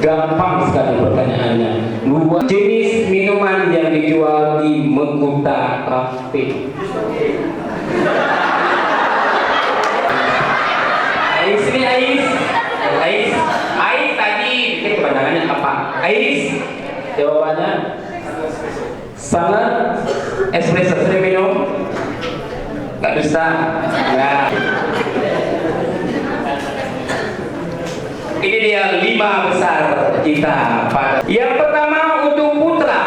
Gampang sekali pertanyaannya. Dua jenis minuman yang dijual di Mekuta Cafe. Ais ini Ais tadi ini kepanjangannya apa? Ais jawabannya sangat espresso. Sudah minum? Gak bisa. Nah. Ini dia 5 besar kita pada. Yang pertama untuk putra.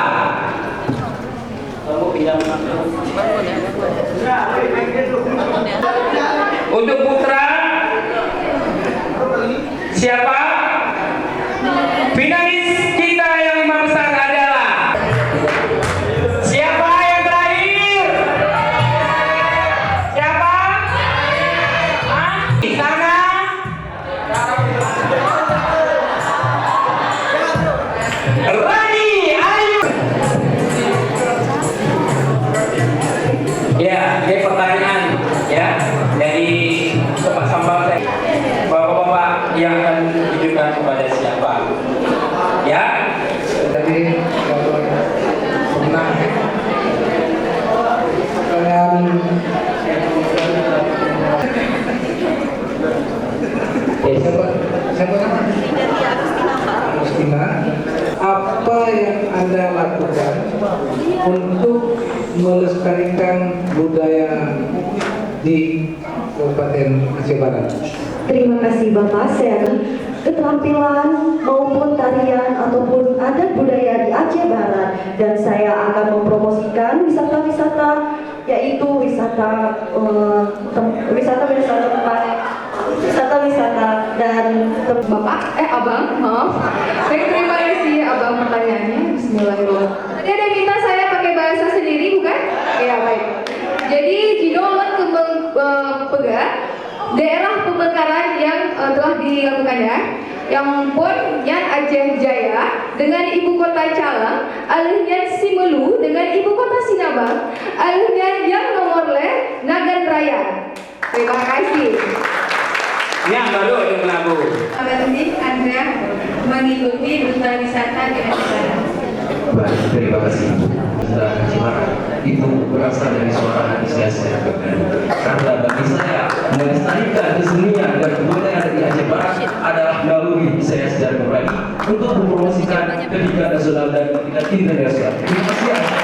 Kamu bilang untuk putra siapa? Finalis kita yang 5 besar adalah siapa yang terakhir? Siapa? Di sana. Rani, ayo. Ya, ini pertanyaan ya dari Pak Sambal saya. Bapak-bapak yang akan ditujukan kepada siapa? Ya. Jadi senang kalian siapa nama? Agustina. Apa yang Anda lakukan untuk melestarikan budaya di Kabupaten Aceh Barat? Terima kasih Bapak, saya keterampilan maupun tarian ataupun adat budaya di Aceh Barat, dan saya akan mempromosikan wisata-wisata, yaitu wisata dan Bapak, abang, maaf. Saya terima kasih abang pertanyaannya. Bismillahirrahmanirrahim. Tadi ada minta saya pakai bahasa sendiri, bukan? Ya baik. Jadi Jinolan Kembang Pegat, daerah pemekaran yang telah dilakukan ya, yang pun Nyan Aceh Jaya dengan ibu kota Calang, alihnya Simelu dengan ibu kota Sinabang, alihnya yang nomor le Nagan Raya. Terima kasih. Yang baru yang lagu. Penting Anda mengikuti duta wisata di Aceh Barat. Baik, terima kasih Ibu. Sudah Cimarak itu berasal dari suara hati saya karena bagi saya melestarikan kesenian dan budaya dari Aceh Barat adalah naluri saya secara pribadi untuk mempromosikan ketika nasional dan ketika internasional. Terima kasih atas